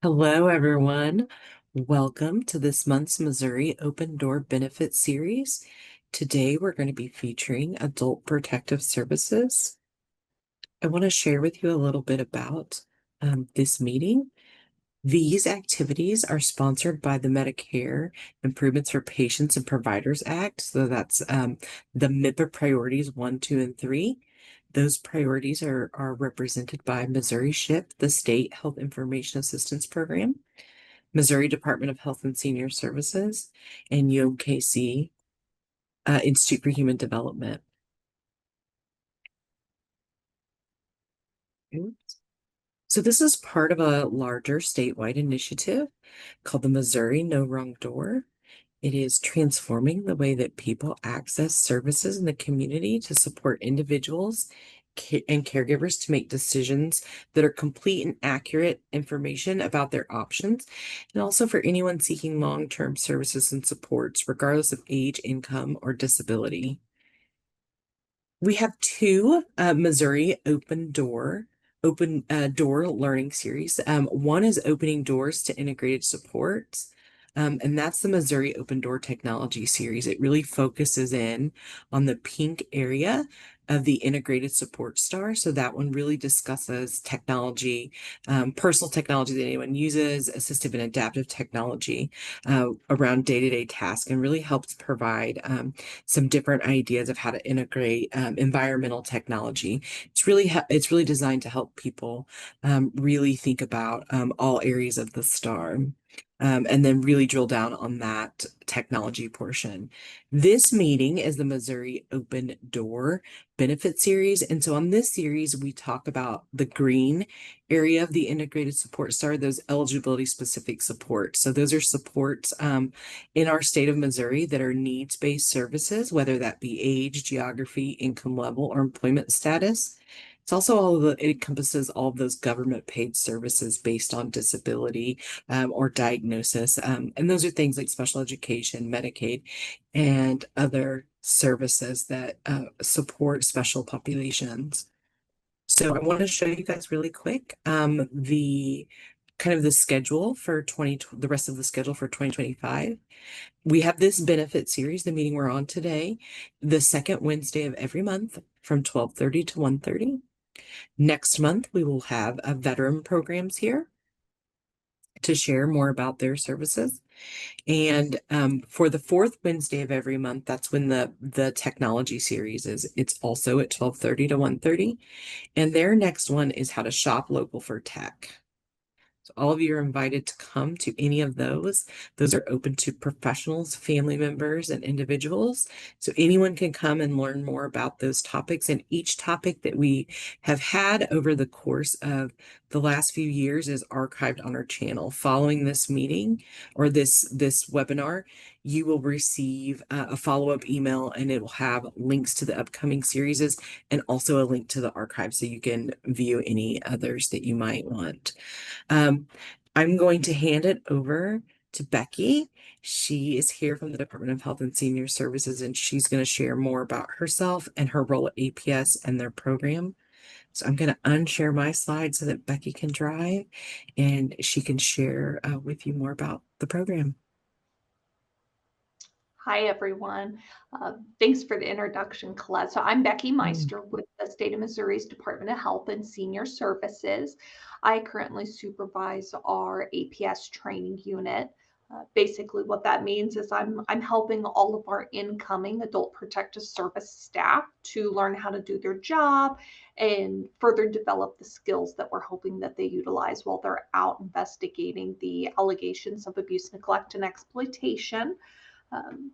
Hello, everyone. Welcome to this month's Missouri Open Door Benefit Series. Today, we're going to be featuring Adult Protective Services. I want to share with you a little bit about this meeting. These activities are sponsored by the Medicare Improvements for Patients and Providers Act. So that's the MIPA priorities 1, 2, and 3. Those priorities are represented by Missouri SHIP, the State Health Information Assistance Program, Missouri Department of Health and Senior Services, and UMKC, Institute for Human Development. So this is part of a larger statewide initiative called the Missouri No Wrong Door. It is transforming the way that people access services in the community to support individuals and caregivers to make decisions that are complete and accurate information about their options, and also for anyone seeking long-term services and supports, regardless of age, income, or disability. We have two Missouri open door learning series. One is opening doors to integrated supports. And that's the Missouri Open Door Technology Series. It really focuses in on the pink area of the integrated support star. So that one really discusses technology, personal technology that anyone uses, assistive and adaptive technology around day-to-day tasks, and really helps provide some different ideas of how to integrate environmental technology. It's really designed to help people really think about all areas of the star. And then really drill down on that technology portion. This meeting is the Missouri Open Door Benefit Series. And so on this series, we talk about the green area of the integrated support star, those eligibility specific supports. So those are supports in our state of Missouri that are needs-based services, whether that be age, geography, income level, or employment status. It's also it encompasses all of those government paid services based on disability or diagnosis. And those are things like special education, Medicaid, and other services that support special populations. So I want to show you guys really quick the kind of the schedule for the rest of the schedule for 2025. We have this benefit series, the meeting we're on today, the second Wednesday of every month from 12:30 to 1:30. Next month, we will have veteran programs here to share more about their services. And for the fourth Wednesday of every month, that's when the technology series is. It's also at 12:30 to 1:30. And their next one is how to shop local for tech. So all of you are invited to come to any of those. Those are open to professionals, family members, and individuals. So anyone can come and learn more about those topics. And each topic that we have had over the course of the last few years is archived on our channel. Following this meeting or this webinar, you will receive a follow-up email, and it will have links to the upcoming series and also a link to the archive so you can view any others that you might want. I'm going to hand it over to Becky. She is here from the Department of Health and Senior Services, and she's going to share more about herself and her role at APS and their program. So I'm going to unshare my slide so that Becky can drive and she can share with you more about the program. Hi, everyone. Thanks for the introduction, Colette. So I'm Becky Meister with the State of Missouri's Department of Health and Senior Services. I currently supervise our APS training unit. Basically, what that means is I'm helping all of our incoming adult protective service staff to learn how to do their job and further develop the skills that we're hoping that they utilize while they're out investigating the allegations of abuse, neglect, and exploitation.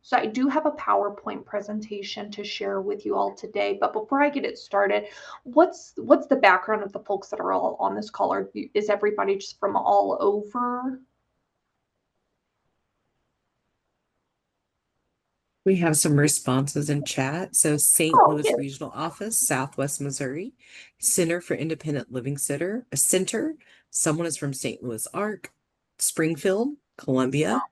So I do have a PowerPoint presentation to share with you all today, but before I get it started, what's the background of the folks that are all on this call? Is everybody just from all over? We have some responses in chat. So St. Louis Regional Office, Southwest Missouri, Center for Independent Living Center. Someone is from St. Louis ARC, Springfield, Columbia.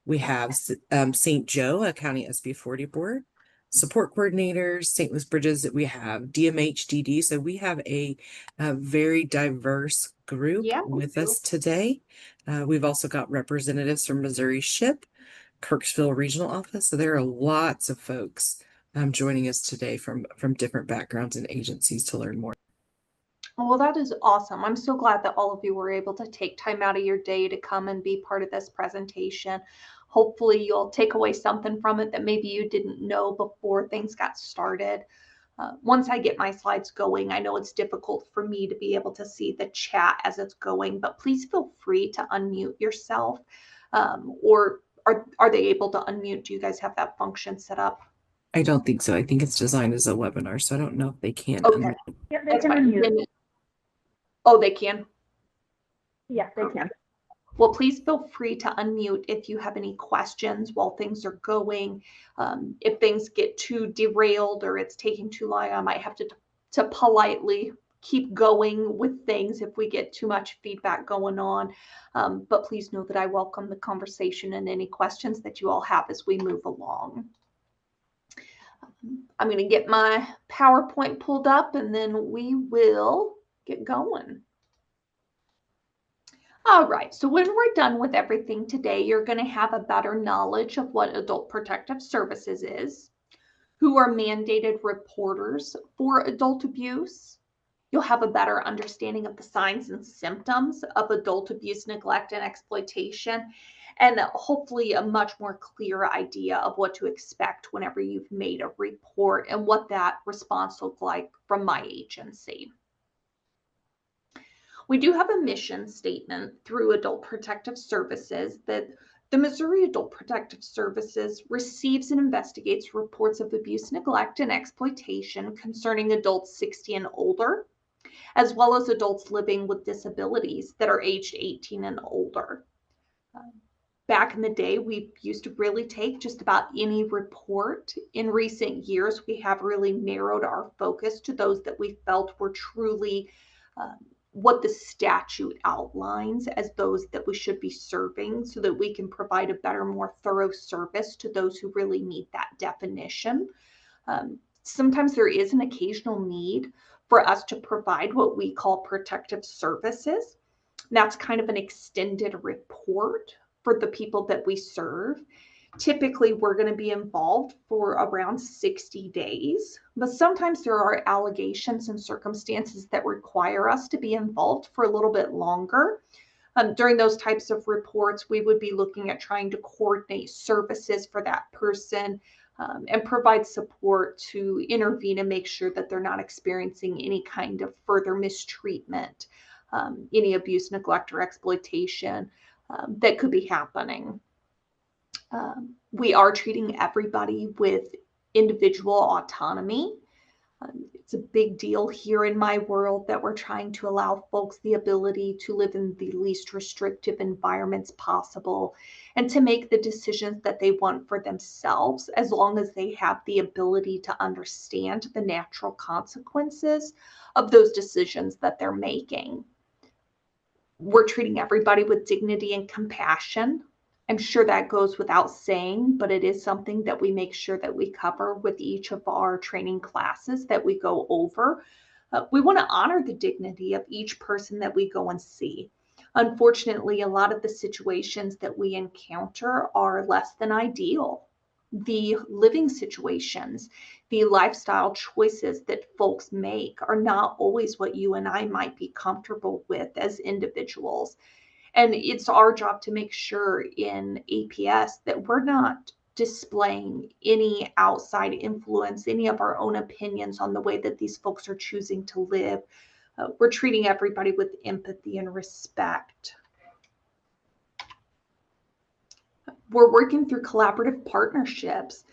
We have St. Joe, a county SB 40 board, support coordinators, St. Louis Bridges, we have DMHDD. So we have a very diverse group Yeah, we with do. us today. We've also got representatives from Missouri SHIP, Kirksville Regional Office. So there are lots of folks joining us today from different backgrounds and agencies to learn more. Well, that is awesome. I'm so glad that all of you were able to take time out of your day to come and be part of this presentation. Hopefully, you'll take away something from it that maybe you didn't know before things got started. Once I get my slides going, I know it's difficult for me to be able to see the chat as it's going, but please feel free to unmute yourself. Or are they able to unmute? Do you guys have that function set up? I don't think so. I think it's designed as a webinar, so I don't know if they can Okay, unmute. Yeah, they that's can fine. unmute. Oh, they can. Yeah, they can. Well, please feel free to unmute if you have any questions while things are going. If things get too derailed or it's taking too long, I might have to politely keep going with things if we get too much feedback going on. But please know that I welcome the conversation and any questions that you all have as we move along. I'm going to get my PowerPoint pulled up and then we will get going. All right, so when we're done with everything today, you're going to have a better knowledge of what Adult Protective Services is, who are mandated reporters for adult abuse. You'll have a better understanding of the signs and symptoms of adult abuse, neglect, and exploitation, and hopefully a much more clear idea of what to expect whenever you've made a report and what that response looked like from my agency. We do have a mission statement through Adult Protective Services that the Missouri Adult Protective Services receives and investigates reports of abuse, neglect, and exploitation concerning adults 60 and older, as well as adults living with disabilities that are aged 18 and older. Back in the day, we used to really take just about any report. In recent years, we have really narrowed our focus to those that we felt were truly what the statute outlines as those that we should be serving so that we can provide a better, more thorough service to those who really need that definition. Sometimes there is an occasional need for us to provide what we call protective services. That's kind of an extended report for the people that we serve. Typically, we're going to be involved for around 60 days, but sometimes there are allegations and circumstances that require us to be involved for a little bit longer. During those types of reports, we would be looking at trying to coordinate services for that person and provide support to intervene and make sure that they're not experiencing any kind of further mistreatment, any abuse, neglect, or exploitation that could be happening. We are treating everybody with individual autonomy. It's a big deal here in my world that we're trying to allow folks the ability to live in the least restrictive environments possible and to make the decisions that they want for themselves, as long as they have the ability to understand the natural consequences of those decisions that they're making. We're treating everybody with dignity and compassion. I'm sure that goes without saying, but it is something that we make sure that we cover with each of our training classes that we go over. We want to honor the dignity of each person that we go and see. Unfortunately, a lot of the situations that we encounter are less than ideal. The living situations, the lifestyle choices that folks make are not always what you and I might be comfortable with as individuals. And it's our job to make sure in APS that we're not displaying any outside influence, any of our own opinions on the way that these folks are choosing to live. We're treating everybody with empathy and respect. We're working through collaborative partnerships.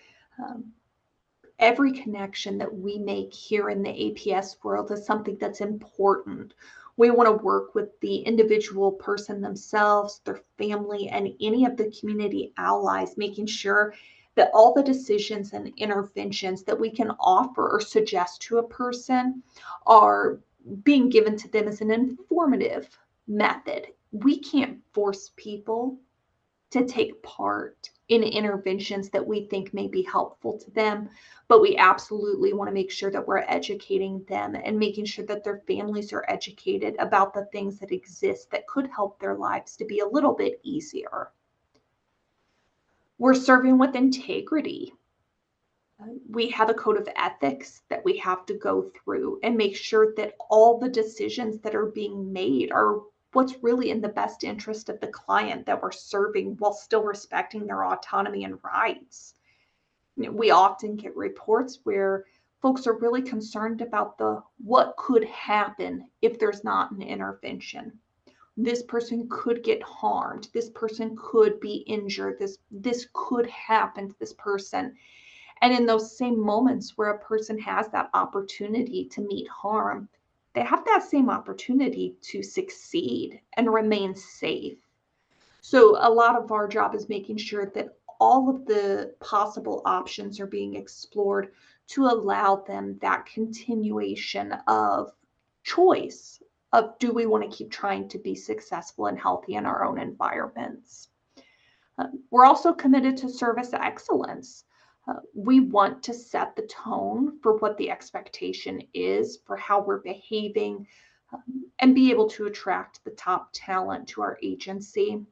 Every connection that we make here in the APS world is something that's important. We want to work with the individual person themselves, their family, and any of the community allies, making sure that all the decisions and interventions that we can offer or suggest to a person are being given to them as an informative method. We can't force people to take part in interventions that we think may be helpful to them, but we absolutely want to make sure that we're educating them and making sure that their families are educated about the things that exist that could help their lives to be a little bit easier. We're serving with integrity. We have a code of ethics that we have to go through and make sure that all the decisions that are being made are what's really in the best interest of the client that we're serving while still respecting their autonomy and rights. We often get reports where folks are really concerned about what could happen if there's not an intervention. This person could get harmed. This person could be injured. This could happen to this person. And in those same moments where a person has that opportunity to meet harm, they have that same opportunity to succeed and remain safe. So a lot of our job is making sure that all of the possible options are being explored to allow them that continuation of choice of, do we want to keep trying to be successful and healthy in our own environments? We're also committed to service excellence. We want to set the tone for what the expectation is for how we're behaving, and be able to attract the top talent to our agency.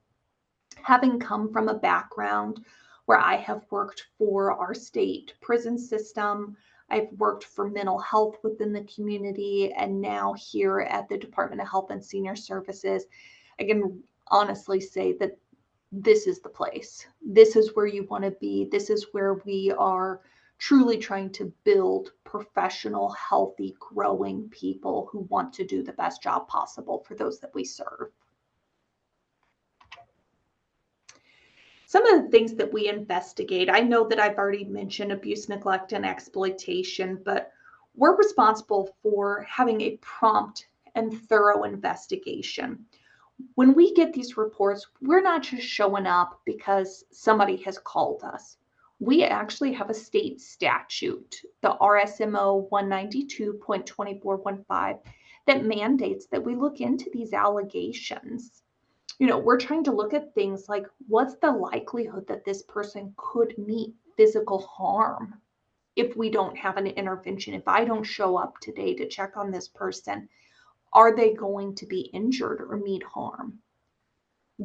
Having come from a background where I have worked for our state prison system, I've worked for mental health within the community, and now here at the Department of Health and Senior Services, I can honestly say that this is the place. This is where you want to be. This is where we are truly trying to build professional, healthy, growing people who want to do the best job possible for those that we serve. Some of the things that we investigate, I know that I've already mentioned abuse, neglect, and exploitation, but we're responsible for having a prompt and thorough investigation. When we get these reports, we're not just showing up because somebody has called us. We actually have a state statute, the RSMO 192.2415, that mandates that we look into these allegations. We're trying to look at things like, what's the likelihood that this person could meet physical harm if we don't have an intervention? If I don't show up today to check on this person, are they going to be injured or meet harm?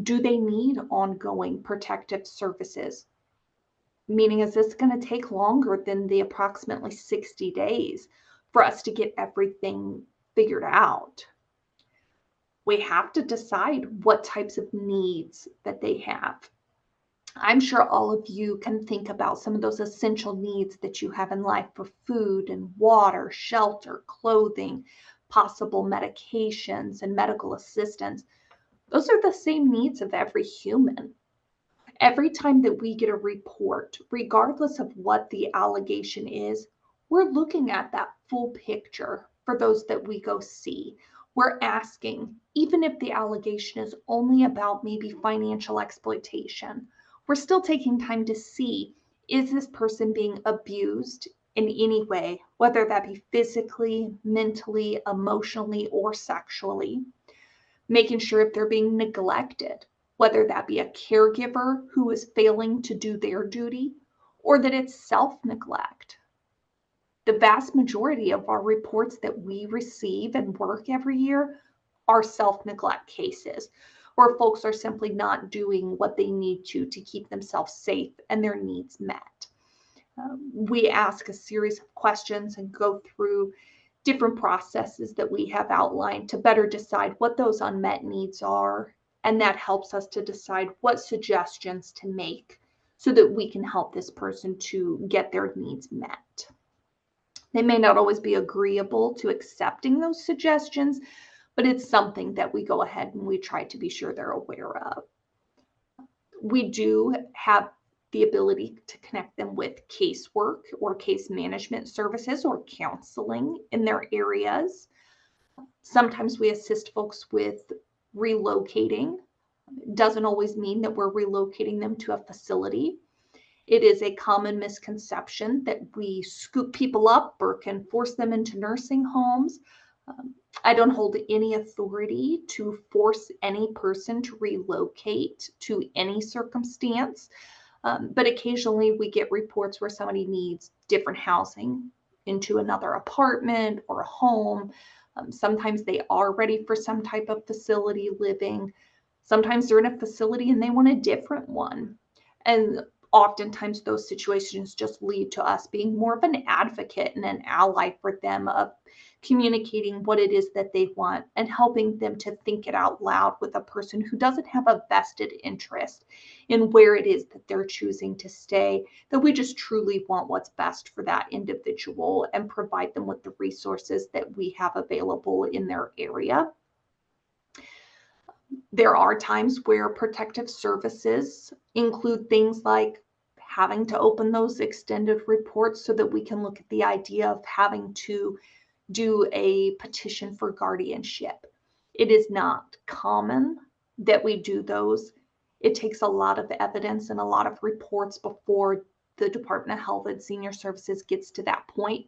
Do they need ongoing protective services? Meaning, is this going to take longer than the approximately 60 days for us to get everything figured out? We have to decide what types of needs that they have. I'm sure all of you can think about some of those essential needs that you have in life for food and water, shelter, clothing, possible medications, and medical assistance. Those are the same needs of every human. Every time that we get a report, regardless of what the allegation is, we're looking at that full picture for those that we go see. We're asking, even if the allegation is only about maybe financial exploitation, we're still taking time to see, is this person being abused in any way, whether that be physically, mentally, emotionally, or sexually? Making sure if they're being neglected, whether that be a caregiver who is failing to do their duty, or that it's self-neglect. The vast majority of our reports that we receive and work every year are self-neglect cases, where folks are simply not doing what they need to keep themselves safe and their needs met. We ask a series of questions and go through different processes that we have outlined to better decide what those unmet needs are, and that helps us to decide what suggestions to make so that we can help this person to get their needs met. They may not always be agreeable to accepting those suggestions, but it's something that we go ahead and we try to be sure they're aware of. We do have the ability to connect them with casework or case management services or counseling in their areas. Sometimes we assist folks with relocating. Doesn't always mean that we're relocating them to a facility. It is a common misconception that we scoop people up or can force them into nursing homes. I don't hold any authority to force any person to relocate to any circumstance. But occasionally we get reports where somebody needs different housing into another apartment or a home. Sometimes they are ready for some type of facility living. Sometimes they're in a facility and they want a different one. And oftentimes those situations just lead to us being more of an advocate and an ally for them, of communicating what it is that they want and helping them to think it out loud with a person who doesn't have a vested interest in where it is that they're choosing to stay, that we just truly want what's best for that individual and provide them with the resources that we have available in their area. There are times where protective services include things like having to open those extended reports so that we can look at the idea of having to do a petition for guardianship. It is not common that we do those. It takes a lot of evidence and a lot of reports before the Department of Health and Senior Services gets to that point.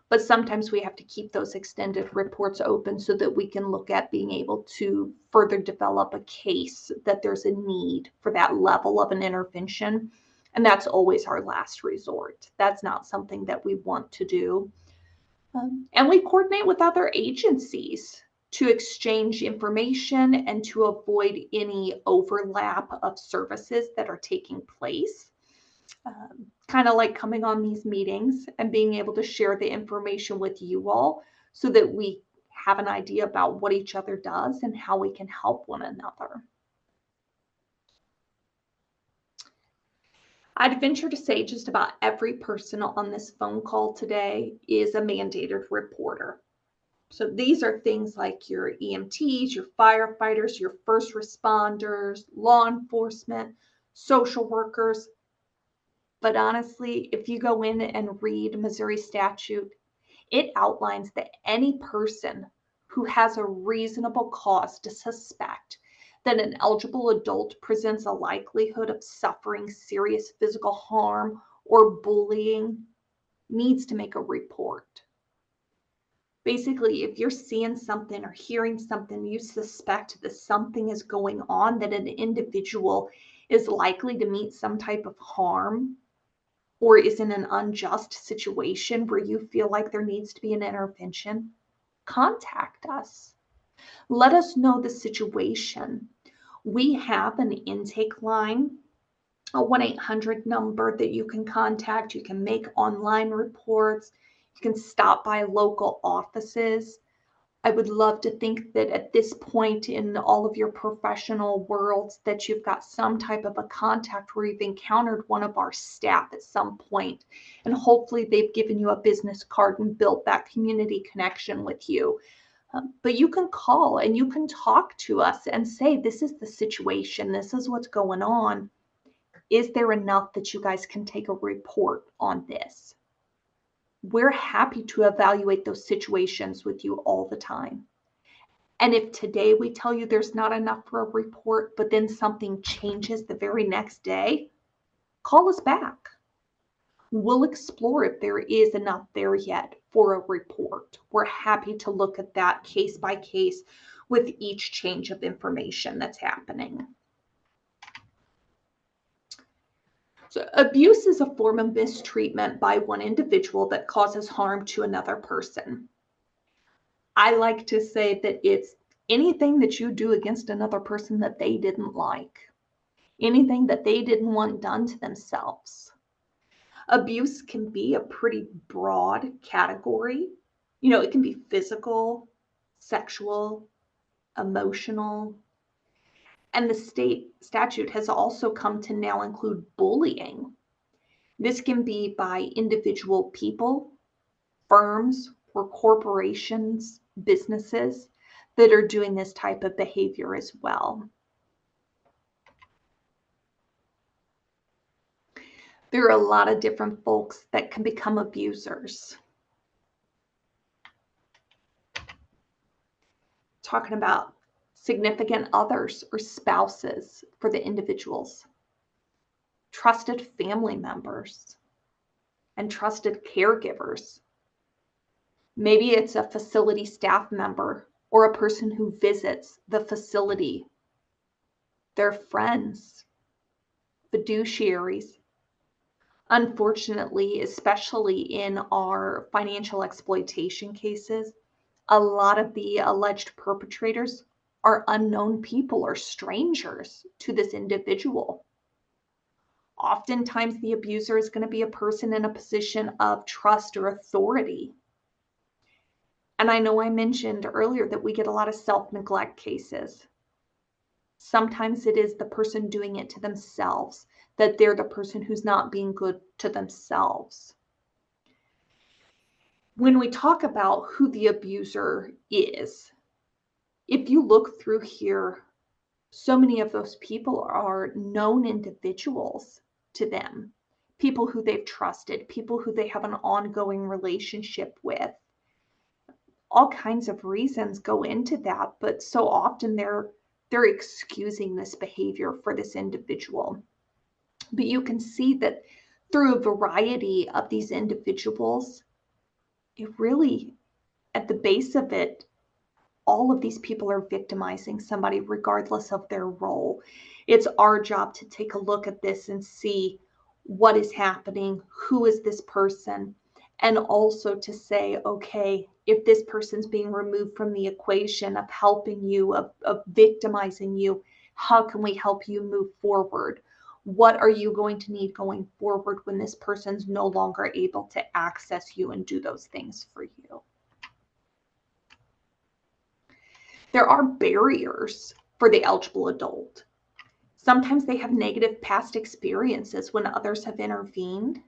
But sometimes we have to keep those extended reports open so that we can look at being able to further develop a case that there's a need for that level of an intervention. And that's always our last resort. That's not something that we want to do. And we coordinate with other agencies to exchange information and to avoid any overlap of services that are taking place. Kind of like coming on these meetings and being able to share the information with you all so that we have an idea about what each other does and how we can help one another. I'd venture to say just about every person on this phone call today is a mandated reporter. So these are things like your EMTs, your firefighters, your first responders, law enforcement, social workers. But honestly, if you go in and read Missouri statute, it outlines that any person who has a reasonable cause to suspect that an eligible adult presents a likelihood of suffering serious physical harm or bullying needs to make a report. Basically, if you're seeing something or hearing something, you suspect that something is going on, that an individual is likely to meet some type of harm or is in an unjust situation where you feel like there needs to be an intervention, contact us. Let us know the situation. We have an intake line, a 1-800 number that you can contact. You can make online reports. You can stop by local offices. I would love to think that at this point in all of your professional worlds that you've got some type of a contact where you've encountered one of our staff at some point, and hopefully they've given you a business card and built that community connection with you. But you can call and you can talk to us and say, this is the situation, this is what's going on. Is there enough that you guys can take a report on this? We're happy to evaluate those situations with you all the time. And if today we tell you there's not enough for a report, but then something changes the very next day, call us back. We'll explore if there is enough there yet for a report. We're happy to look at that case by case with each change of information that's happening. So abuse is a form of mistreatment by one individual that causes harm to another person. I like to say that it's anything that you do against another person that they didn't like, anything that they didn't want done to themselves. Abuse can be a pretty broad category. You know, it can be physical, sexual, emotional. And the state statute has also come to now include bullying. This can be by individual people, firms, or corporations, businesses that are doing this type of behavior as well. There are a lot of different folks that can become abusers. Talking about significant others or spouses for the individuals, trusted family members, and trusted caregivers. Maybe it's a facility staff member or a person who visits the facility, their friends, fiduciaries. Unfortunately, especially in our financial exploitation cases, a lot of the alleged perpetrators are unknown people or strangers to this individual. Oftentimes, the abuser is going to be a person in a position of trust or authority. And I know I mentioned earlier that we get a lot of self-neglect cases. Sometimes it is the person doing it to themselves, that they're the person who's not being good to themselves. When we talk about who the abuser is, if you look through here, so many of those people are known individuals to them, people who they've trusted, people who they have an ongoing relationship with. All kinds of reasons go into that, but so often they're excusing this behavior for this individual. But you can see that through a variety of these individuals, it really, at the base of it, all of these people are victimizing somebody regardless of their role. It's our job to take a look at this and see what is happening, who is this person, and also to say, okay, if this person's being removed from the equation of helping you, of victimizing you, how can we help you move forward? What are you going to need going forward when this person's no longer able to access you and do those things for you? There are barriers for the eligible adult. Sometimes they have negative past experiences when others have intervened,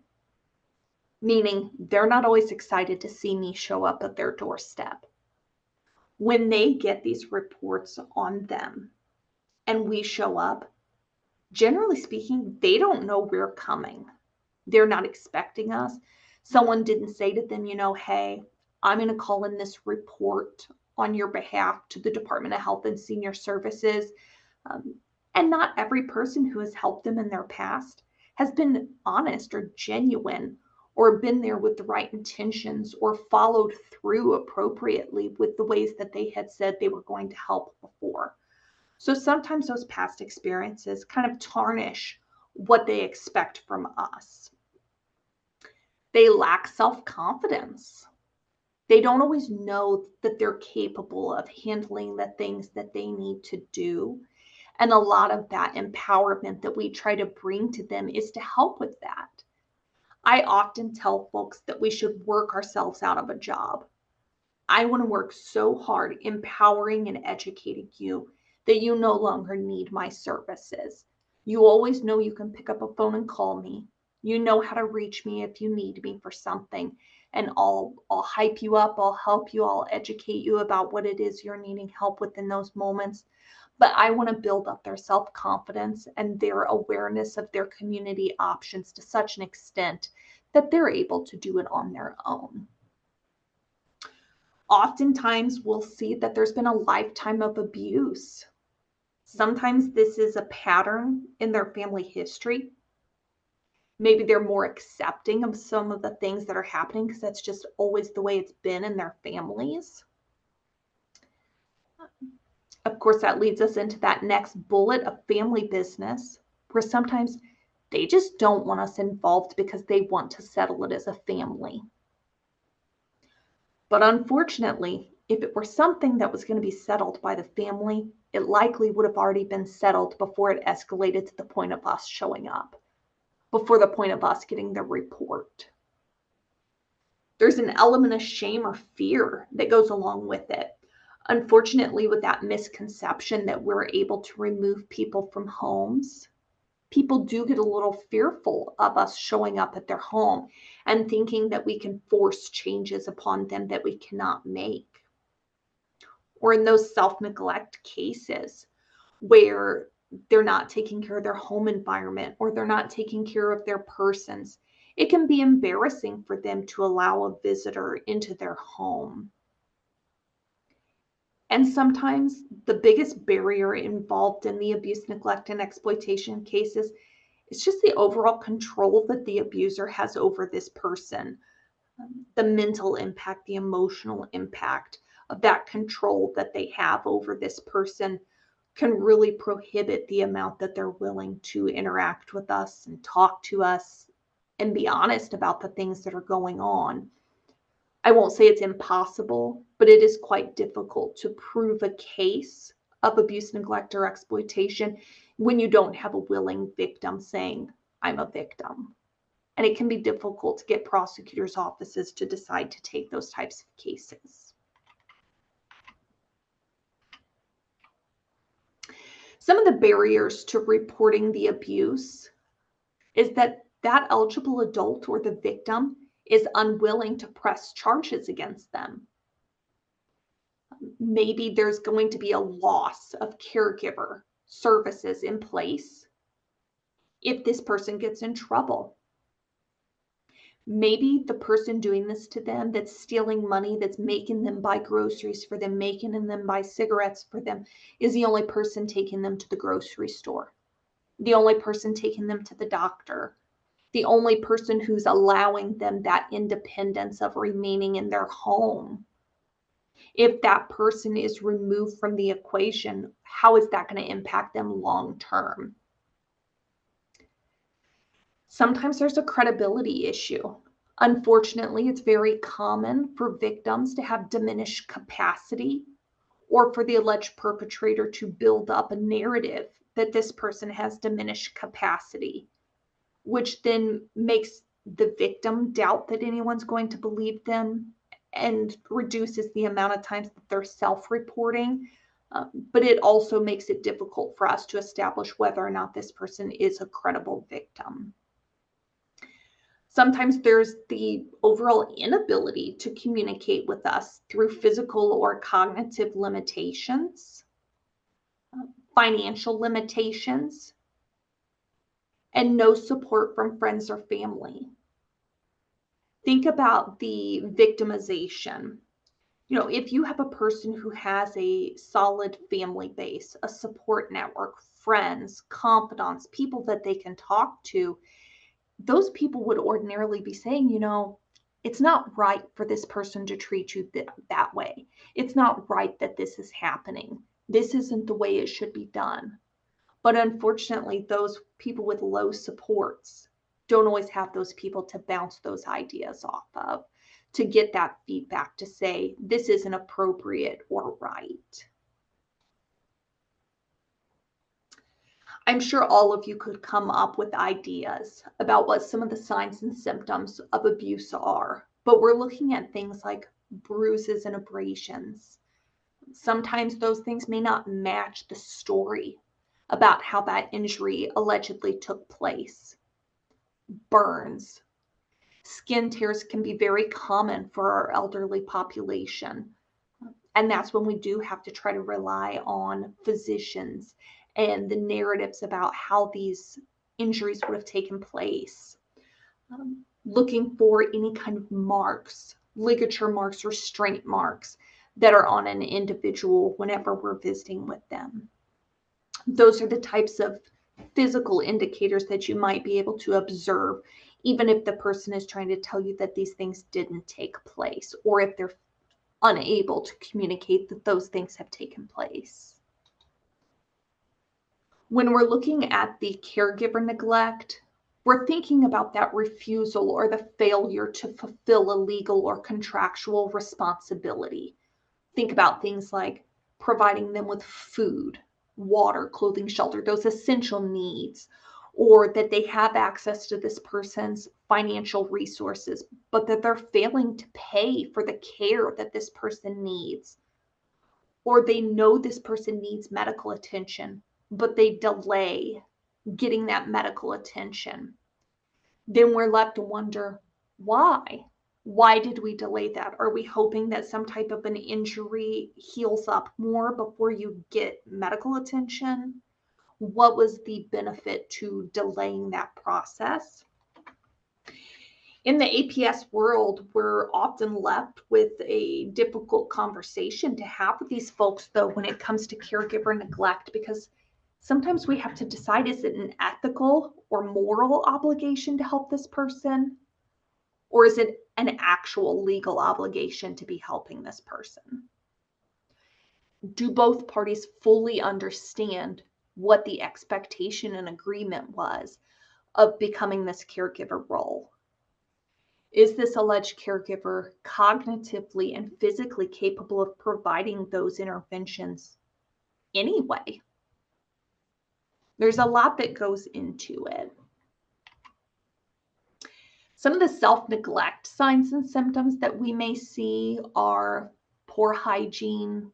meaning they're not always excited to see me show up at their doorstep. When they get these reports on them and we show up, generally speaking, they don't know we're coming. They're not expecting us. Someone didn't say to them, hey, I'm going to call in this report on your behalf to the Department of Health and Senior Services. And not every person who has helped them in their past has been honest or genuine or been there with the right intentions or followed through appropriately with the ways that they had said they were going to help before. So sometimes those past experiences kind of tarnish what they expect from us. They lack self-confidence. They don't always know that they're capable of handling the things that they need to do. And a lot of that empowerment that we try to bring to them is to help with that. I often tell folks that we should work ourselves out of a job. I want to work so hard empowering and educating you that you no longer need my services. You always know you can pick up a phone and call me. You know how to reach me if you need me for something. And I'll hype you up, I'll help you, I'll educate you about what it is you're needing help with in those moments. But I want to build up their self-confidence and their awareness of their community options to such an extent that they're able to do it on their own. Oftentimes, we'll see that there's been a lifetime of abuse. Sometimes this is a pattern in their family history. Maybe they're more accepting of some of the things that are happening because that's just always the way it's been in their families. Of course, that leads us into that next bullet of family business, where sometimes they just don't want us involved because they want to settle it as a family. But unfortunately, if it were something that was going to be settled by the family, it likely would have already been settled before it escalated to the point of us showing up, before the point of us getting the report. There's an element of shame or fear that goes along with it. Unfortunately, with that misconception that we're able to remove people from homes, people do get a little fearful of us showing up at their home and thinking that we can force changes upon them that we cannot make. Or in those self-neglect cases where they're not taking care of their home environment or they're not taking care of their persons, it can be embarrassing for them to allow a visitor into their home. And sometimes the biggest barrier involved in the abuse, neglect, and exploitation cases is just the overall control that the abuser has over this person, the mental impact, the emotional impact of that control that they have over this person can really prohibit the amount that they're willing to interact with us and talk to us and be honest about the things that are going on. I won't say it's impossible, but it is quite difficult to prove a case of abuse, neglect, or exploitation when you don't have a willing victim saying, I'm a victim. And it can be difficult to get prosecutors' offices to decide to take those types of cases. Some of the barriers to reporting the abuse is that eligible adult or the victim is unwilling to press charges against them. Maybe there's going to be a loss of caregiver services in place if this person gets in trouble. Maybe the person doing this to them, that's stealing money, that's making them buy groceries for them, making them buy cigarettes for them, is the only person taking them to the grocery store, the only person taking them to the doctor, the only person who's allowing them that independence of remaining in their home. If that person is removed from the equation, how is that going to impact them long term? Sometimes there's a credibility issue. Unfortunately, it's very common for victims to have diminished capacity or for the alleged perpetrator to build up a narrative that this person has diminished capacity, which then makes the victim doubt that anyone's going to believe them and reduces the amount of times that they're self-reporting. But it also makes it difficult for us to establish whether or not this person is a credible victim. Sometimes there's the overall inability to communicate with us through physical or cognitive limitations, financial limitations, and no support from friends or family. Think about the victimization. If you have a person who has a solid family base, a support network, friends, confidants, people that they can talk to, those people would ordinarily be saying, it's not right for this person to treat you that way. It's not right that this is happening. This isn't the way it should be done. But unfortunately, those people with low supports don't always have those people to bounce those ideas off of, to get that feedback to say, this isn't appropriate or right. I'm sure all of you could come up with ideas about what some of the signs and symptoms of abuse are, but we're looking at things like bruises and abrasions. Sometimes those things may not match the story about how that injury allegedly took place. Burns. Skin tears can be very common for our elderly population. And that's when we do have to try to rely on physicians and the narratives about how these injuries would have taken place. Looking for any kind of marks, ligature marks, or restraint marks that are on an individual whenever we're visiting with them. Those are the types of physical indicators that you might be able to observe, even if the person is trying to tell you that these things didn't take place, or if they're unable to communicate that those things have taken place. When we're looking at the caregiver neglect, we're thinking about that refusal or the failure to fulfill a legal or contractual responsibility. Think about things like providing them with food, water, clothing, shelter, those essential needs, or that they have access to this person's financial resources, but that they're failing to pay for the care that this person needs. Or they know this person needs medical attention, but they delay getting that medical attention. Then we're left to wonder, why? Why did we delay that? Are we hoping that some type of an injury heals up more before you get medical attention? What was the benefit to delaying that process? In the APS world, we're often left with a difficult conversation to have with these folks, though, when it comes to caregiver neglect, because sometimes we have to decide, is it an ethical or moral obligation to help this person? Or is it an actual legal obligation to be helping this person? Do both parties fully understand what the expectation and agreement was of becoming this caregiver role? Is this alleged caregiver cognitively and physically capable of providing those interventions anyway? There's a lot that goes into it. Some of the self-neglect signs and symptoms that we may see are poor hygiene,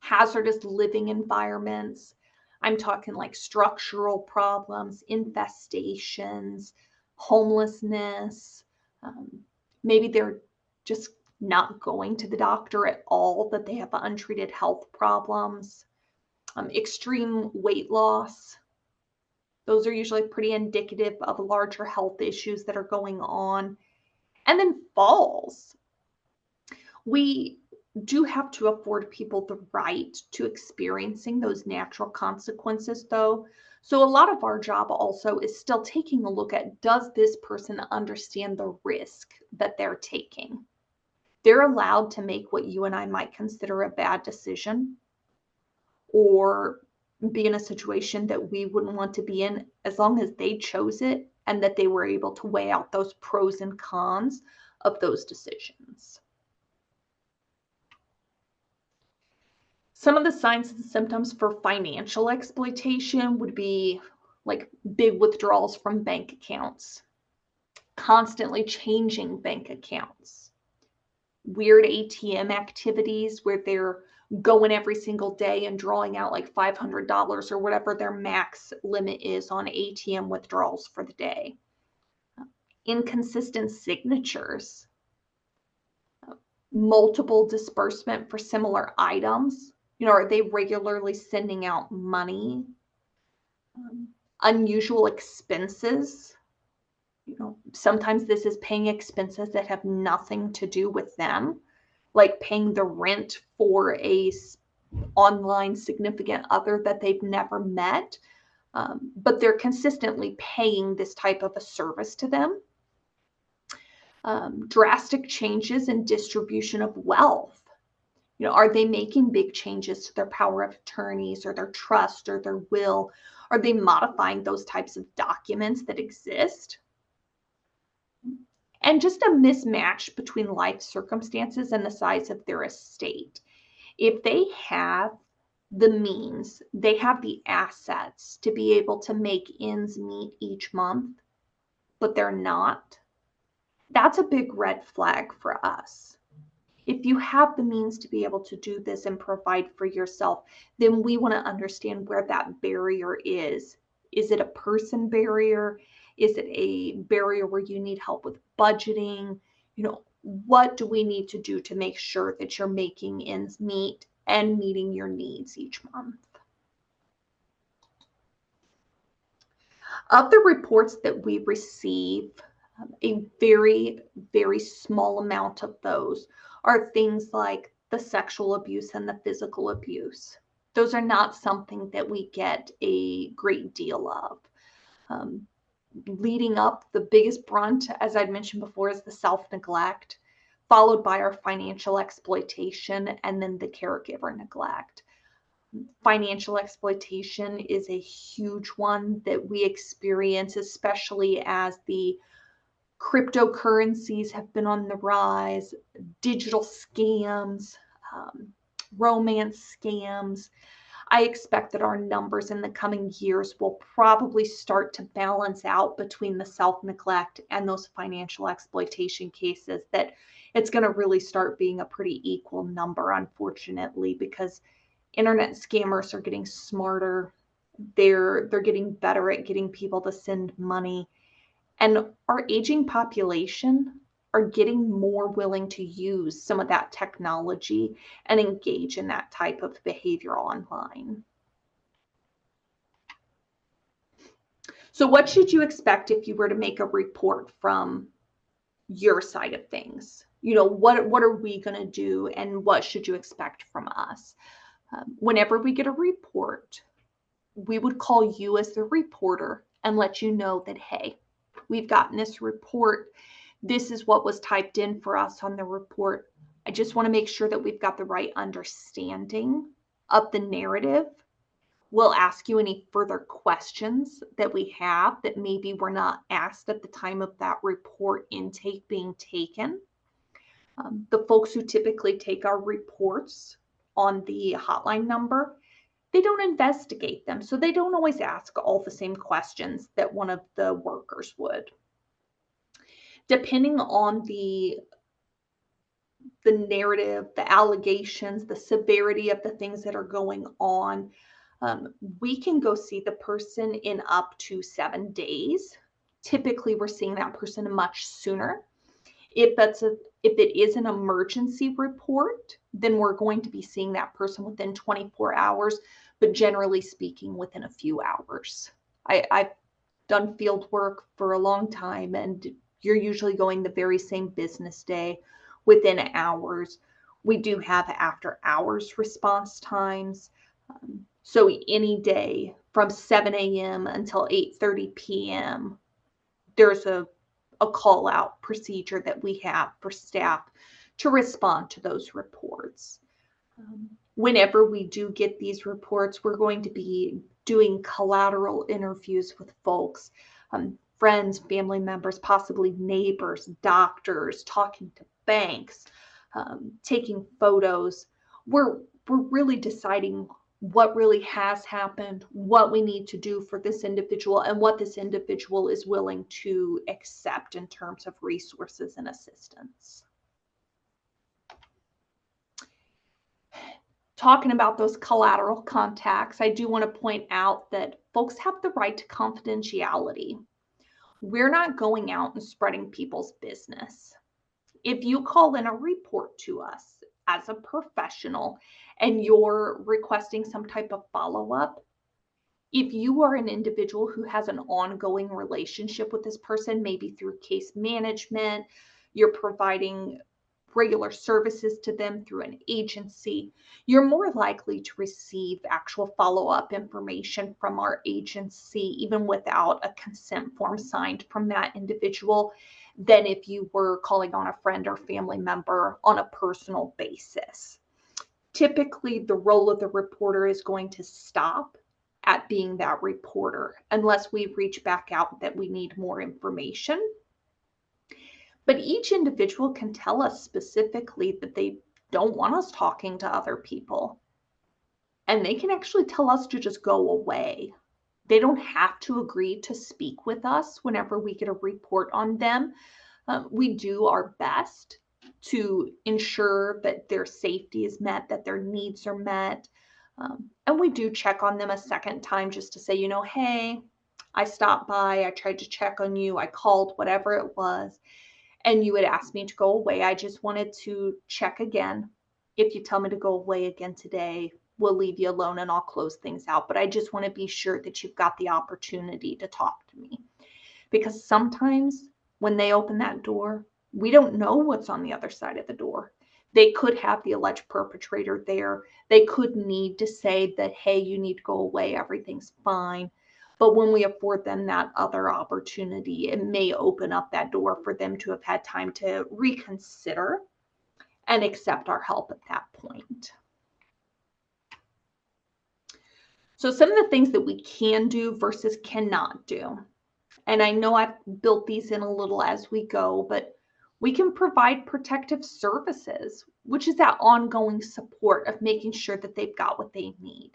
hazardous living environments. I'm talking like structural problems, infestations, homelessness. Maybe they're just not going to the doctor at all, that they have untreated health problems. Extreme weight loss. Those are usually pretty indicative of larger health issues that are going on. And then falls. We do have to afford people the right to experiencing those natural consequences, though. So a lot of our job also is still taking a look at, does this person understand the risk that they're taking? They're allowed to make what you and I might consider a bad decision, or be in a situation that we wouldn't want to be in, as long as they chose it and that they were able to weigh out those pros and cons of those decisions. Some of the signs and symptoms for financial exploitation would be like big withdrawals from bank accounts, constantly changing bank accounts, weird ATM activities where they're going every single day and drawing out like $500 or whatever their max limit is on ATM withdrawals for the day. Inconsistent signatures, multiple disbursement for similar items. Are they regularly sending out money? Unusual expenses. Sometimes this is paying expenses that have nothing to do with them, like paying the rent for a online significant other that they've never met, but they're consistently paying this type of a service to them. Drastic changes in distribution of wealth. Are they making big changes to their power of attorneys or their trust or their will? Are they modifying those types of documents that exist? And just a mismatch between life circumstances and the size of their estate. If they have the means, they have the assets to be able to make ends meet each month, but they're not, that's a big red flag for us. If you have the means to be able to do this and provide for yourself, then we want to understand where that barrier is. Is it a person barrier? Is it a barrier where you need help with budgeting? What do we need to do to make sure that you're making ends meet and meeting your needs each month? Of the reports that we receive, a very, very small amount of those are things like the sexual abuse and the physical abuse. Those are not something that we get a great deal of. Leading up, the biggest brunt, as I'd mentioned before, is the self-neglect, followed by our financial exploitation, and then the caregiver neglect. Financial exploitation is a huge one that we experience, especially as the cryptocurrencies have been on the rise, digital scams, romance scams. I expect that our numbers in the coming years will probably start to balance out between the self-neglect and those financial exploitation cases, that it's going to really start being a pretty equal number, unfortunately, because internet scammers are getting smarter. They're getting better at getting people to send money. And our aging population are getting more willing to use some of that technology and engage in that type of behavior online. So what should you expect if you were to make a report from your side of things? What are we going to do, and what should you expect from us? Whenever we get a report, we would call you as the reporter and let you know that, hey, we've gotten this report. This is what was typed in for us on the report. I just want to make sure that we've got the right understanding of the narrative. We'll ask you any further questions that we have that maybe were not asked at the time of that report intake being taken. The folks who typically take our reports on the hotline number, they don't investigate them, so they don't always ask all the same questions that one of the workers would. Depending on the narrative, the allegations, the severity of the things that are going on, we can go see the person in up to 7 days. Typically, we're seeing that person much sooner. If it is an emergency report, then we're going to be seeing that person within 24 hours, but generally speaking, within a few hours. I've done field work for a long time, and you're usually going the very same business day within hours. We do have after hours response times. So any day from 7 a.m. until 8:30 p.m., there's a call out procedure that we have for staff to respond to those reports. Whenever we do get these reports, we're going to be doing collateral interviews with folks, friends, family members, possibly neighbors, doctors, talking to banks, taking photos. We're really deciding what really has happened, what we need to do for this individual, and what this individual is willing to accept in terms of resources and assistance. Talking about those collateral contacts, I do want to point out that folks have the right to confidentiality. We're not going out and spreading people's business. If you call in a report to us as a professional and you're requesting some type of follow-up, if you are an individual who has an ongoing relationship with this person, maybe through case management, you're providing regular services to them through an agency, you're more likely to receive actual follow-up information from our agency, even without a consent form signed from that individual, than if you were calling on a friend or family member on a personal basis. Typically, the role of the reporter is going to stop at being that reporter unless we reach back out that we need more information. But each individual can tell us specifically that they don't want us talking to other people. And they can actually tell us to just go away. They don't have to agree to speak with us whenever we get a report on them. We do our best to ensure that their safety is met, that their needs are met. And we do check on them a second time just to say, hey, I stopped by, I tried to check on you, I called, whatever it was, and you had asked me to go away. I just wanted to check again. If you tell me to go away again today, we'll leave you alone and I'll close things out. But I just want to be sure that you've got the opportunity to talk to me. Because sometimes when they open that door, we don't know what's on the other side of the door. They could have the alleged perpetrator there. They could need to say that, hey, you need to go away, everything's fine. But when we afford them that other opportunity, it may open up that door for them to have had time to reconsider and accept our help at that point. So some of the things that we can do versus cannot do. And I know I've built these in a little as we go, but we can provide protective services, which is that ongoing support of making sure that they've got what they need.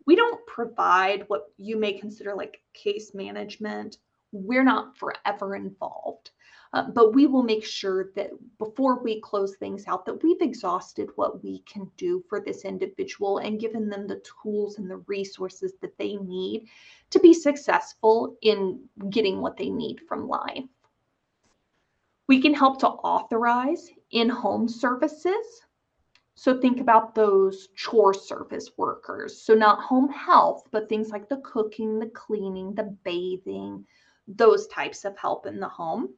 We don't provide what you may consider like case management. We're not forever involved, but we will make sure that before we close things out, that we've exhausted what we can do for this individual and given them the tools and the resources that they need to be successful in getting what they need from life. We can help to authorize in-home services. So think about those chore service workers. So not home health, but things like the cooking, the cleaning, the bathing, those types of help in the home.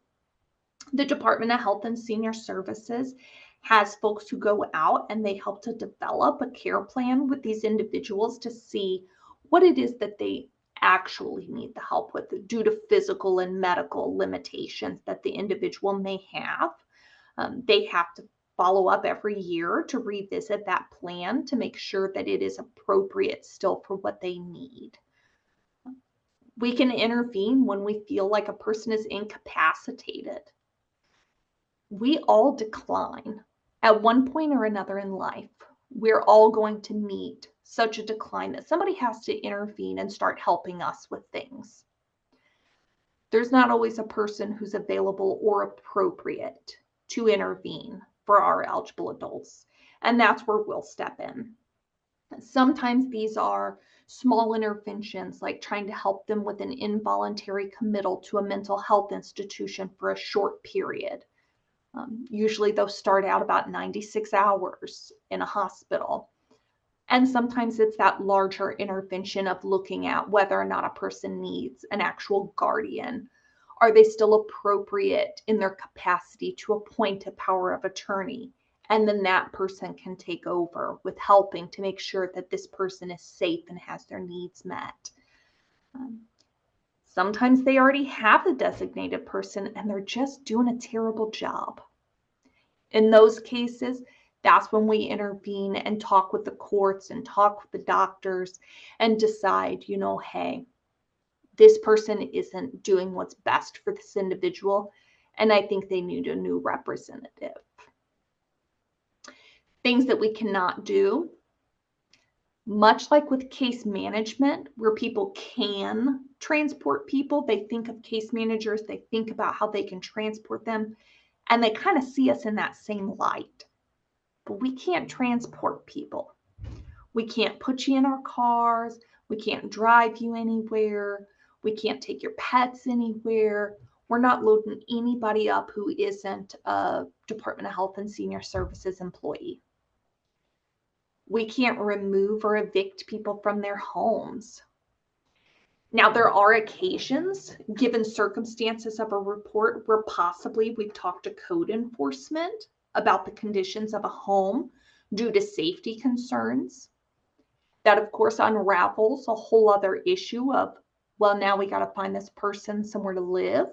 The Department of Health and Senior Services has folks who go out and they help to develop a care plan with these individuals to see what it is that they actually need the help with due to physical and medical limitations that the individual may have. They have to follow up every year to revisit that plan to make sure that it is appropriate still for what they need. We can intervene when we feel like a person is incapacitated. We all decline at one point or another in life. We're all going to meet such a decline that somebody has to intervene and start helping us with things. There's not always a person who's available or appropriate to intervene for our eligible adults, and that's where we'll step in. Sometimes these are small interventions, like trying to help them with an involuntary committal to a mental health institution for a short period. Usually those start out about 96 hours in a hospital. And sometimes it's that larger intervention of looking at whether or not a person needs an actual guardian. Are they still appropriate in their capacity to appoint a power of attorney? And then that person can take over with helping to make sure that this person is safe and has their needs met. Sometimes they already have the designated person and they're just doing a terrible job. In those cases, that's when we intervene and talk with the courts and talk with the doctors and decide, hey, this person isn't doing what's best for this individual, and I think they need a new representative. Things that we cannot do, much like with case management, where people can transport people, they think of case managers, they think about how they can transport them, and they kind of see us in that same light. But we can't transport people. We can't put you in our cars. We can't drive you anywhere. We can't take your pets anywhere. We're not loading anybody up who isn't a Department of Health and Senior Services employee. We can't remove or evict people from their homes. Now, there are occasions, given circumstances of a report, where possibly we've talked to code enforcement about the conditions of a home due to safety concerns. That, of course, unravels a whole other issue of, well, now we got to find this person somewhere to live.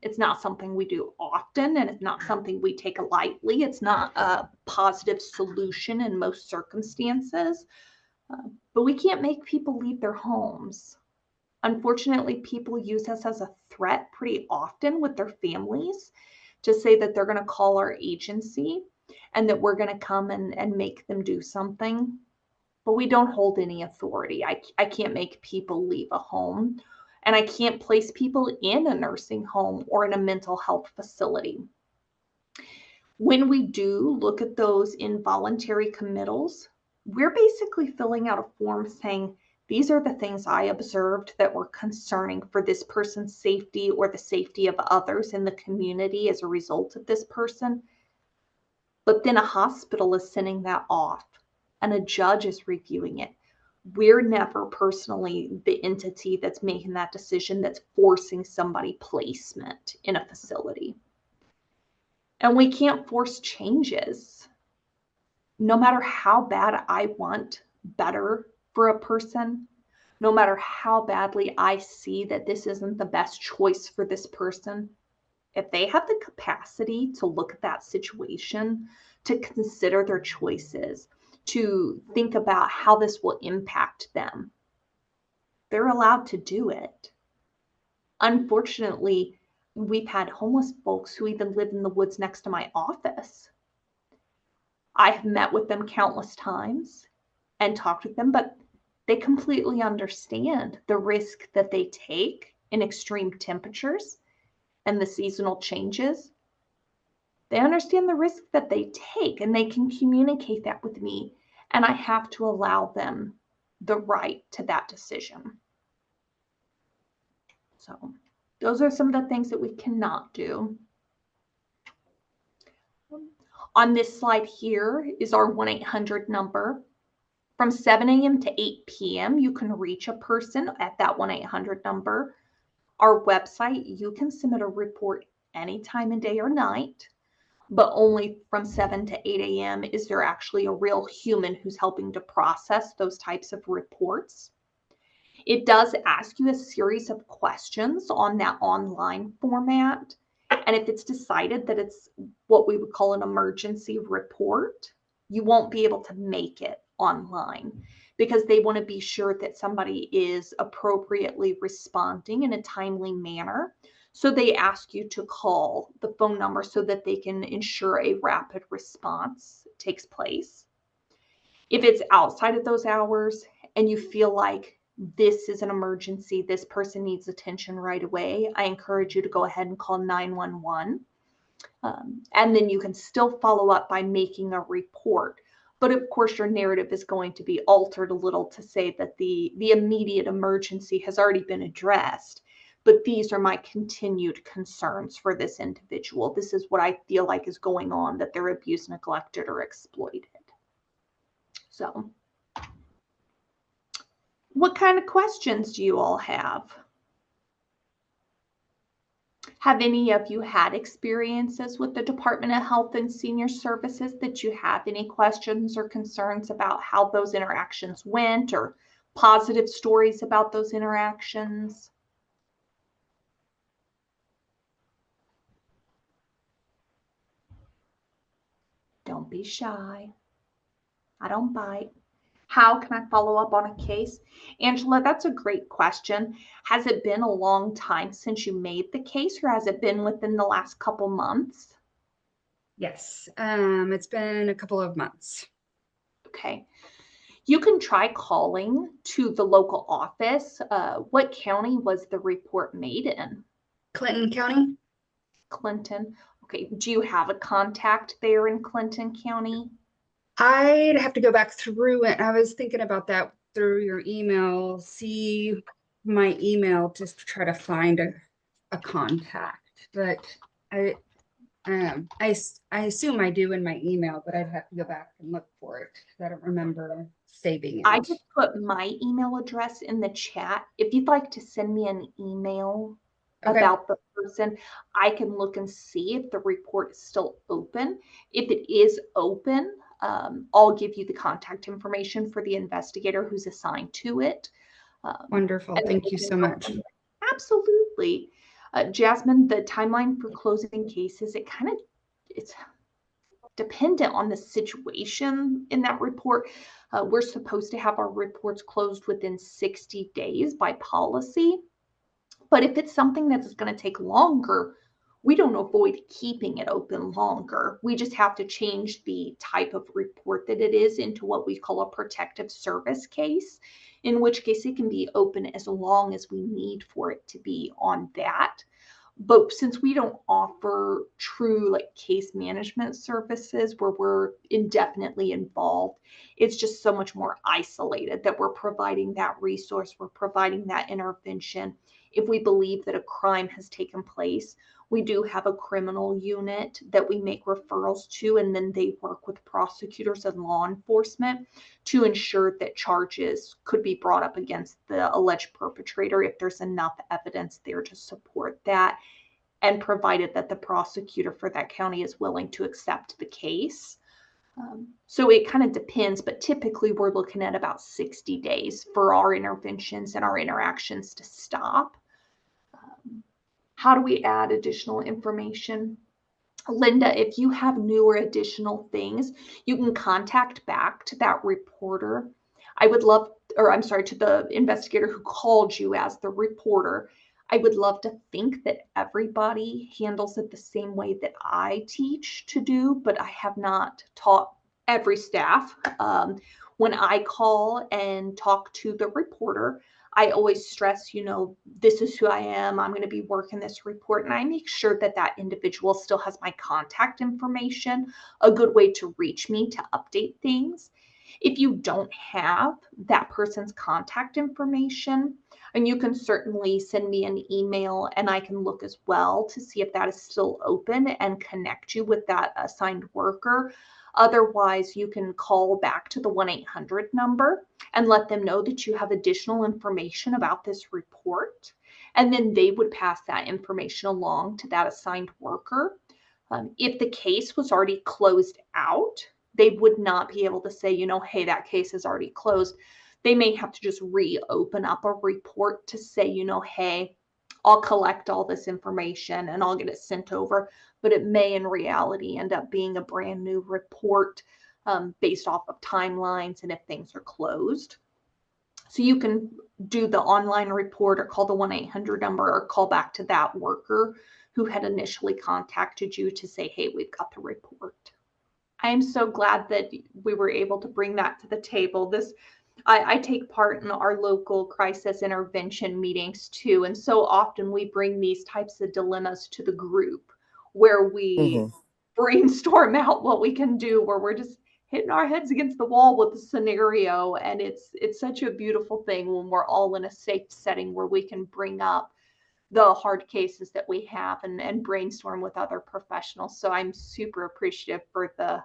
It's not something we do often, and it's not something we take lightly. It's not a positive solution in most circumstances, but we can't make people leave their homes. Unfortunately, people use us as a threat pretty often with their families to say that they're going to call our agency and that we're going to come and make them do something. But we don't hold any authority. I can't make people leave a home, and I can't place people in a nursing home or in a mental health facility. When we do look at those involuntary committals, we're basically filling out a form saying, these are the things I observed that were concerning for this person's safety or the safety of others in the community as a result of this person. But then a hospital is sending that off and a judge is reviewing it. We're never personally the entity that's making that decision, that's forcing somebody placement in a facility. And we can't force changes. No matter how bad I want better for a person, no matter how badly I see that this isn't the best choice for this person, if they have the capacity to look at that situation, to consider their choices, to think about how this will impact them, they're allowed to do it. Unfortunately, we've had homeless folks who even live in the woods next to my office. I have met with them countless times and talked with them, but they completely understand the risk that they take in extreme temperatures and the seasonal changes. They understand the risk that they take, and they can communicate that with me, and I have to allow them the right to that decision. So those are some of the things that we cannot do. On this slide here is our 1-800 number. From 7 a.m. to 8 p.m., you can reach a person at that 1-800 number. Our website, you can submit a report any time of day or night, but only from 7 to 8 a.m. is there actually a real human who's helping to process those types of reports. It does ask you a series of questions on that online format, And if it's decided that it's what we would call an emergency report, you won't be able to make it online because they want to be sure that somebody is appropriately responding in a timely manner. So they ask you to call the phone number so that they can ensure a rapid response takes place. If it's outside of those hours and you feel like this is an emergency, this person needs attention right away, I encourage you to go ahead and call 911. And then you can still follow up by making a report. But of course, your narrative is going to be altered a little to say that the immediate emergency has already been addressed. But these are my continued concerns for this individual. This is what I feel like is going on, that they're abused, neglected, or exploited. So, what kind of questions do you all have? Have any of you had experiences with the Department of Health and Senior Services that you have any questions or concerns about how those interactions went, or positive stories about those interactions? Don't be shy. I don't bite. How can I follow up on a case? Angela, that's a great question. Has it been a long time since you made the case, or has it been within the last couple months? Yes, it's been a couple of months. Okay. You can try calling to the local office. What county was the report made in? Clinton County? Clinton. Okay. Do you have a contact there in Clinton County? I'd have to go back through it. I was thinking about that through your email, see my email just to try to find a contact. But I assume I do in my email, but I'd have to go back and look for it because I don't remember saving it. I just put my email address in the chat. If you'd like to send me an email about the person, I can look and see if the report is still open. If it is open, I'll give you the contact information for the investigator who's assigned to it. Wonderful. Thank you so much. Absolutely. Jasmine, the timeline for closing cases, it's dependent on the situation in that report. We're supposed to have our reports closed within 60 days by policy. But if it's something that's going to take longer, we don't avoid keeping it open longer. We just have to change the type of report that it is into what we call a protective service case, in which case it can be open as long as we need for it to be on that. But since we don't offer true case management services where we're indefinitely involved, it's just so much more isolated that we're providing that resource, we're providing that intervention. If we believe that a crime has taken place, we do have a criminal unit that we make referrals to, and then they work with prosecutors and law enforcement to ensure that charges could be brought up against the alleged perpetrator if there's enough evidence there to support that, and provided that the prosecutor for that county is willing to accept the case. So it kind of depends, but typically we're looking at about 60 days for our interventions and our interactions to stop. How do we add additional information? Linda, if you have new or additional things, you can contact back to that reporter. I would love, or I'm sorry, to the investigator who called you as the reporter. I would love to think that everybody handles it the same way that I teach to do, but I have not taught every staff. When I call and talk to the reporter, I always stress, this is who I am. I'm going to be working this report. And I make sure that that individual still has my contact information, a good way to reach me to update things. If you don't have that person's contact information, and you can certainly send me an email and I can look as well to see if that is still open and connect you with that assigned worker. Otherwise, you can call back to the 1-800 number and let them know that you have additional information about this report. And then they would pass that information along to that assigned worker. If the case was already closed out, they would not be able to say, hey, that case is already closed. They may have to just reopen up a report to say, hey, I'll collect all this information and I'll get it sent over, but it may in reality end up being a brand new report based off of timelines and if things are closed. So you can do the online report or call the 1-800 number or call back to that worker who had initially contacted you to say, hey, we've got the report. I am so glad that we were able to bring that to the table. I take part in our local crisis intervention meetings too. And so often we bring these types of dilemmas to the group where we brainstorm out what we can do, where we're just hitting our heads against the wall with the scenario. And it's such a beautiful thing when we're all in a safe setting where we can bring up the hard cases that we have and brainstorm with other professionals. So I'm super appreciative for the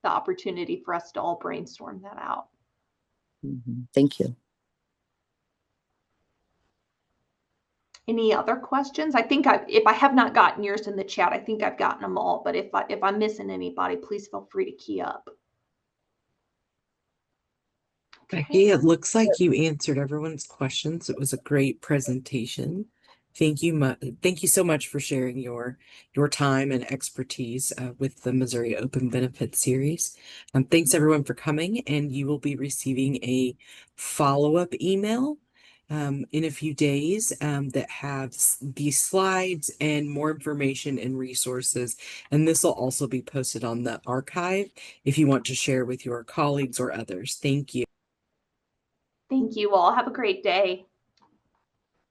opportunity for us to all brainstorm that out. Thank you. Any other questions? I think if I have not gotten yours in the chat, I think I've gotten them all. But if I'm missing anybody, please feel free to key up. Becky, it looks like you answered everyone's questions. It was a great presentation. Thank you so much for sharing your time and expertise with the Missouri Open Benefit Series. Thanks everyone for coming, and you will be receiving a follow-up email in a few days that has these slides and more information and resources. And this will also be posted on the archive if you want to share with your colleagues or others. Thank you. Thank you all. Have a great day.